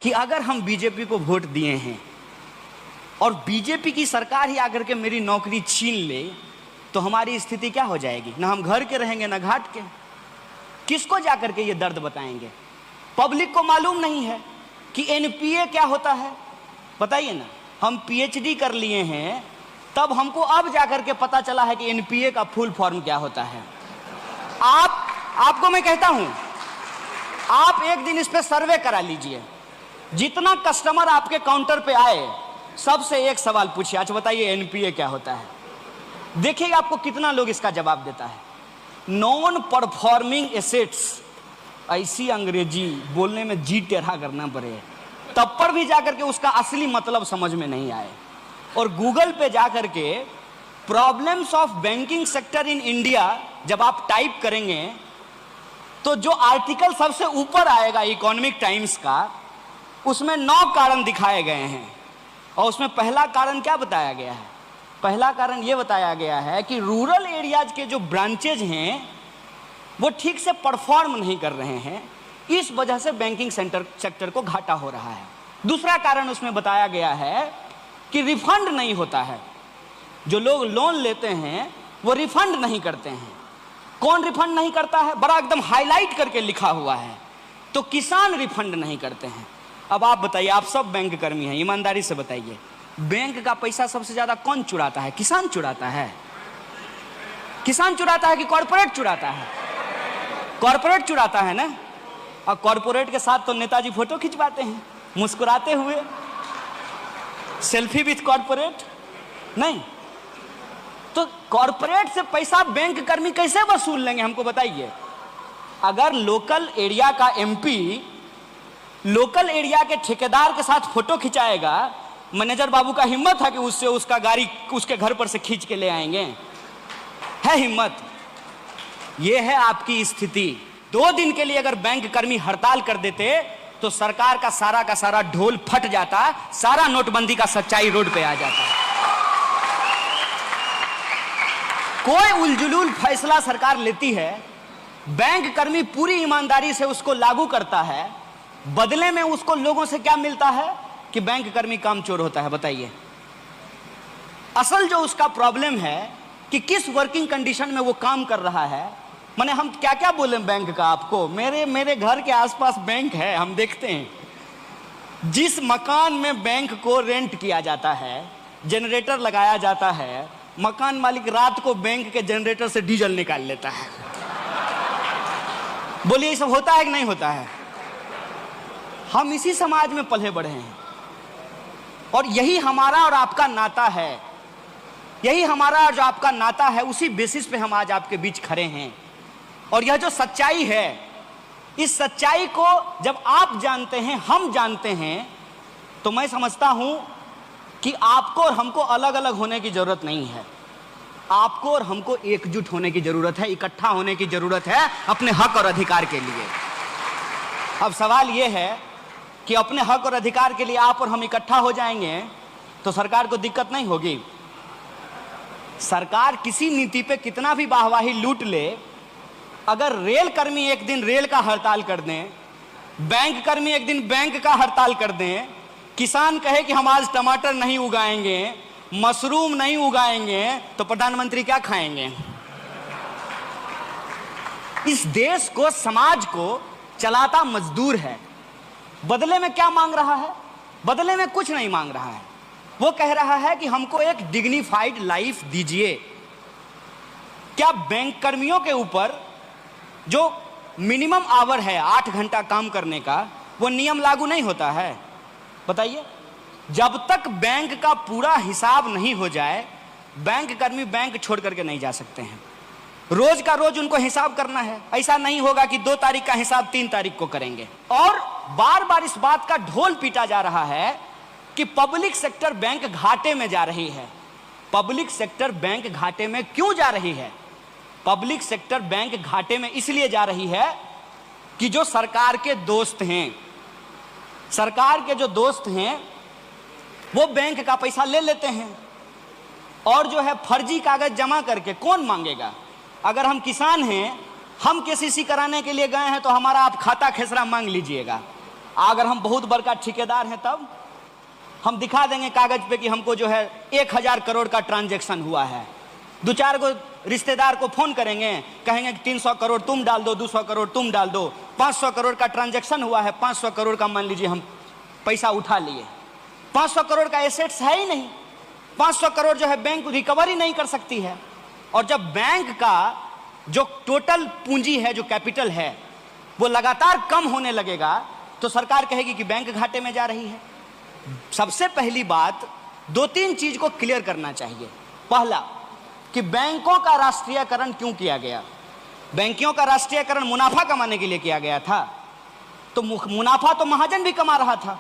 कि अगर हम बीजेपी को वोट दिए हैं और बीजेपी की सरकार ही आकर के मेरी नौकरी छीन ले तो हमारी स्थिति क्या हो जाएगी? ना हम घर के रहेंगे ना घाट के। किसको जाकर के ये दर्द बताएंगे? पब्लिक को मालूम नहीं है कि एनपीए क्या होता है। बताइए ना, हम पीएचडी कर लिए हैं तब हमको अब जाकर के पता चला है कि एनपीए का फुल फॉर्म क्या होता है। आपको मैं कहता हूं, आप एक दिन इस पे सर्वे करा लीजिए। जितना कस्टमर आपके काउंटर पे आए सबसे एक सवाल पूछिए, अच्छा बताइए एनपीए क्या होता है। देखिएगा आपको कितना लोग इसका जवाब देता है। नॉन परफॉर्मिंग एसेट्स, ऐसी अंग्रेजी बोलने में जी टेढ़ा करना पड़े तब पर भी जाकर के उसका असली मतलब समझ में नहीं आए। और गूगल पे जाकर के problems of banking sector in India जब आप टाइप करेंगे तो जो आर्टिकल सबसे ऊपर आएगा इकोनॉमिक टाइम्स का, उसमें 9 कारण दिखाए गए हैं। और उसमें पहला कारण क्या बताया गया है? पहला कारण यह बताया गया है कि रूरल एरियाज के जो ब्रांचेज हैं वो ठीक से परफॉर्म नहीं कर रहे हैं, इस वजह से बैंकिंग सेक्टर को घाटा हो रहा है। दूसरा कारण उसमें बताया गया है कि रिफंड नहीं होता है। जो लोग लोन लेते हैं वो रिफंड नहीं करते हैं। कौन रिफंड नहीं करता है? बड़ा एकदम हाईलाइट करके लिखा हुआ है। तो किसान रिफंड नहीं करते हैं। अब आप बताइए, आप सब बैंक कर्मी हैं, ईमानदारी से बताइए, बैंक का पैसा सबसे ज्यादा कौन चुराता है? किसान चुराता है। किसान चुराता है कि कॉर्पोरेट चुराता है? कॉर्पोरेट चुराता है ना। और कॉर्पोरेट के साथ तो नेताजी फोटो खिंचवाते हैं मुस्कुराते हुए, सेल्फी विथ कॉर्पोरेट। नहीं तो कॉर्पोरेट से पैसा बैंक कर्मी कैसे वसूल लेंगे? हमको बताइए। अगर लोकल एरिया का एमपी लोकल एरिया के ठेकेदार के साथ फोटो खिंचाएगा, मैनेजर बाबू का हिम्मत है कि उससे उसका गाड़ी उसके घर पर से खींच के ले आएंगे? है हिम्मत? यह है आपकी स्थिति। 2 दिन के लिए अगर बैंक कर्मी हड़ताल कर देते तो सरकार का सारा ढोल फट जाता, सारा नोटबंदी का सच्चाई रोड पे आ जाता। कोई उलझुलूल फैसला सरकार लेती है, बैंक कर्मी पूरी ईमानदारी से उसको लागू करता है, बदले में उसको लोगों से क्या मिलता है कि बैंक कर्मी कामचोर होता है। बताइए, असल जो उसका प्रॉब्लम है कि किस वर्किंग कंडीशन में वो काम कर रहा है। माने हम क्या क्या बोले बैंक का आपको? मेरे घर के आसपास बैंक है, हम देखते हैं। जिस मकान में बैंक को रेंट किया जाता है, जनरेटर लगाया जाता है, मकान मालिक रात को बैंक के जनरेटर से डीजल निकाल लेता है। बोलिए, ये सब होता है कि नहीं होता है? हम इसी समाज में पले बढ़े हैं और यही हमारा और आपका नाता है। यही हमारा और जो आपका नाता है, उसी बेसिस पे हम आज आपके बीच खड़े हैं। और यह जो सच्चाई है, इस सच्चाई को जब आप जानते हैं, हम जानते हैं, तो मैं समझता हूं कि आपको और हमको अलग अलग होने की जरूरत नहीं है। आपको और हमको एकजुट होने की जरूरत है, इकट्ठा होने की जरूरत है अपने हक और अधिकार के लिए। अब सवाल यह है कि अपने हक और अधिकार के लिए आप और हम इकट्ठा हो जाएंगे तो सरकार को दिक्कत नहीं होगी। सरकार किसी नीति पे कितना भी वाहवाही लूट ले, अगर रेल कर्मी एक दिन रेल का हड़ताल कर दें, बैंक कर्मी एक दिन बैंक का हड़ताल कर दें, किसान कहे कि हम आज टमाटर नहीं उगाएंगे, मशरूम नहीं उगाएंगे, तो प्रधानमंत्री क्या खाएंगे? इस देश को, समाज को चलाता मजदूर है। बदले में क्या मांग रहा है? बदले में कुछ नहीं मांग रहा है। वो कह रहा है कि हमको एक डिग्निफाइड लाइफ दीजिए। क्या बैंक कर्मियों के ऊपर जो मिनिमम आवर है 8 घंटा काम करने का, वो नियम लागू नहीं होता है? बताइए। जब तक बैंक का पूरा हिसाब नहीं हो जाए, बैंक कर्मी बैंक छोड़ करके नहीं जा सकते हैं। रोज का रोज उनको हिसाब करना है। ऐसा नहीं होगा कि 2 तारीख का हिसाब 3 तारीख को करेंगे। और बार बार इस बात का ढोल पीटा जा रहा है कि पब्लिक सेक्टर बैंक घाटे में जा रही है। पब्लिक सेक्टर बैंक घाटे में क्यों जा रही है? पब्लिक सेक्टर बैंक घाटे में इसलिए जा रही है कि जो सरकार के दोस्त हैं, सरकार के जो दोस्त हैं वो बैंक का पैसा ले लेते हैं और जो है फर्जी कागज जमा करके कौन मांगेगा? अगर हम किसान हैं, हम केसीसी कराने के लिए गए हैं तो हमारा आप खाता खेसरा मांग लीजिएगा। अगर हम बहुत बड़का ठेकेदार हैं तब हम दिखा देंगे कागज पे कि हमको जो है 1000 करोड़ का ट्रांजैक्शन हुआ है। 2-4 गो रिश्तेदार को फोन करेंगे, कहेंगे कि 300 करोड़ तुम डाल दो, 200 करोड़ तुम डाल दो, 500 करोड़ का ट्रांजैक्शन हुआ है, 500 करोड़ का मान लीजिए हम पैसा उठा लिए। 500 करोड़ का एसेट्स है ही नहीं, 500 करोड़ जो है बैंक रिकवर ही नहीं कर सकती है। और जब बैंक का जो टोटल पूंजी है, जो कैपिटल है, वो लगातार कम होने लगेगा तो सरकार कहेगी कि बैंक घाटे में जा रही है। सबसे पहली बात 2-3 चीज को क्लियर करना चाहिए। पहला कि बैंकों का राष्ट्रीयकरण क्यों किया गया। बैंकों का राष्ट्रीयकरण मुनाफा कमाने के लिए किया गया था, तो मुनाफा तो महाजन भी कमा रहा था।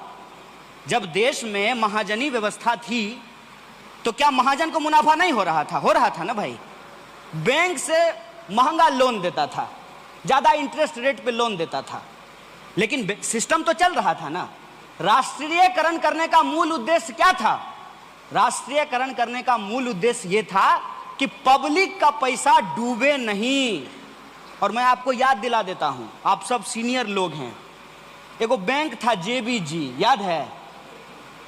जब देश में महाजनी व्यवस्था थी तो क्या महाजन को मुनाफा नहीं हो रहा था? हो रहा था ना भाई। बैंक से महंगा लोन देता था, ज्यादा इंटरेस्ट रेट पे लोन देता था, लेकिन सिस्टम तो चल रहा था ना। राष्ट्रीयकरण करने का मूल उद्देश्य क्या था? राष्ट्रीयकरण करने का मूल उद्देश्य यह था कि पब्लिक का पैसा डूबे नहीं। और मैं आपको याद दिला देता हूं, आप सब सीनियर लोग हैं, एगो बैंक था JBG, याद है?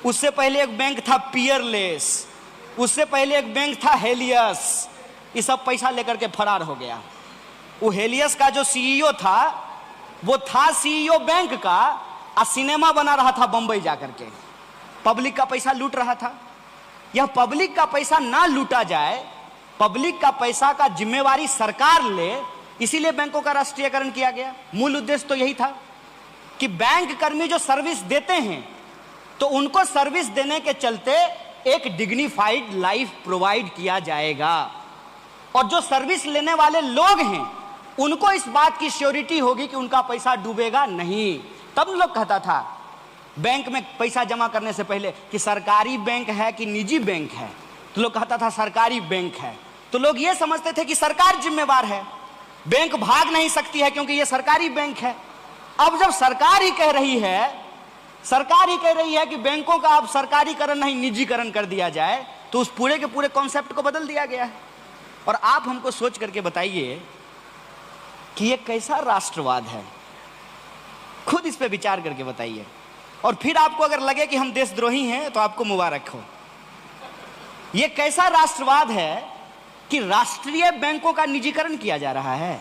उससे पहले एक बैंक था पियरलेस, उससे पहले एक बैंक था हेलियस। ये सब पैसा लेकर के फरार हो गया। वो हेलियस का जो CEO था, वो था CEO बैंक का, और सिनेमा बना रहा था बंबई जाकर के, पब्लिक का पैसा लूट रहा था। यह पब्लिक का पैसा ना लूटा जाए, पब्लिक का पैसा का जिम्मेवारी सरकार ले, इसीलिए बैंकों का राष्ट्रीयकरण किया गया। मूल उद्देश्य तो यही था कि बैंक कर्मी जो सर्विस देते हैं तो उनको सर्विस देने के चलते एक डिग्निफाइड लाइफ प्रोवाइड किया जाएगा, और जो सर्विस लेने वाले लोग हैं उनको इस बात की श्योरिटी होगी कि उनका पैसा डूबेगा नहीं। तब लोग कहता था बैंक में पैसा जमा करने से पहले कि सरकारी बैंक है कि निजी बैंक है, तो लोग कहता था सरकारी बैंक है। तो लोग ये समझते थे कि सरकार जिम्मेवार है, बैंक भाग नहीं सकती है क्योंकि ये सरकारी बैंक है। अब जब सरकार ही कह रही है कि बैंकों का अब सरकारीकरण नहीं निजीकरण कर दिया जाए, तो उस पूरे के पूरे कॉन्सेप्ट को बदल दिया गया है। और आप हमको सोच करके बताइए कि ये कैसा राष्ट्रवाद है? खुद इस पे विचार करके बताइए। और फिर आपको अगर लगे कि हम देशद्रोही हैं तो आपको मुबारक हो। ये कैसा राष्ट्रवाद है कि राष्ट्रीय बैंकों का निजीकरण किया जा रहा है,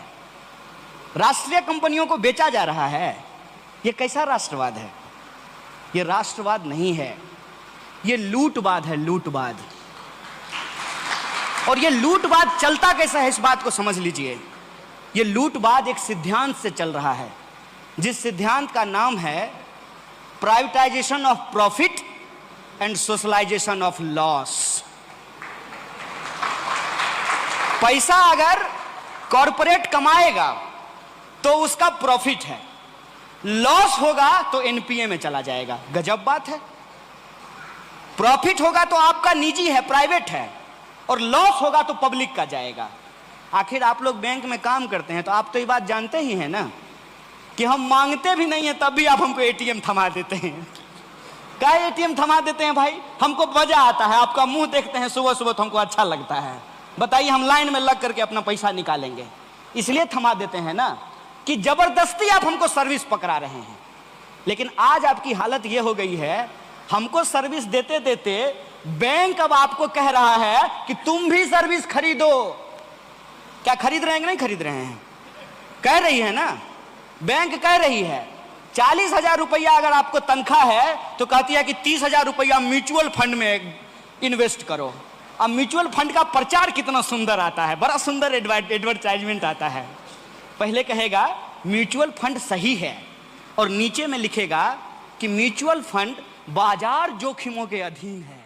राष्ट्रीय कंपनियों को बेचा जा रहा है। ये कैसा राष्ट्रवाद है? ये राष्ट्रवाद नहीं है, ये लूटवाद है, लूटवाद। और ये लूटवाद चलता कैसा है, इस बात को समझ लीजिए। ये लूटवाद एक सिद्धांत से चल रहा है, जिस सिद्धांत का नाम है privatisation of profit and socialisation of loss. पैसा अगर कॉरपोरेट कमाएगा तो उसका प्रॉफिट है, लॉस होगा तो एनपीए में चला जाएगा। गजब बात है। प्रॉफिट होगा तो आपका निजी है, प्राइवेट है, और लॉस होगा तो पब्लिक का जाएगा। आखिर आप लोग बैंक में काम करते हैं तो आप तो ये बात जानते ही हैं ना कि हम मांगते भी नहीं है तब भी आप हमको एटीएम थमा देते हैं। क्या एटीएम थमा देते हैं भाई? हमको मजा आता है, आपका मुंह देखते हैं सुबह सुबह तो हमको अच्छा लगता है। बताइए, हम लाइन में लग करके अपना पैसा निकालेंगे, इसलिए थमा देते हैं ना कि जबरदस्ती आप हमको सर्विस पकड़ा रहे हैं। लेकिन आज आपकी हालत यह हो गई है, हमको सर्विस देते देते बैंक अब आपको कह रहा है कि तुम भी सर्विस खरीदो। क्या खरीद रहे हैं कि नहीं खरीद रहे हैं? कह रही है ना, बैंक कह रही है 40,000 रुपया अगर आपको तनख्वाह है तो कहती है कि 30,000 रुपया म्यूचुअल फंड में इन्वेस्ट करो। अब म्यूचुअल फंड का प्रचार कितना सुंदर आता है, बड़ा सुंदर एडवर्टाइजमेंट आता है। पहले कहेगा म्यूचुअल फंड सही है और नीचे में लिखेगा कि म्यूचुअल फंड बाजार जोखिमों के अधीन है।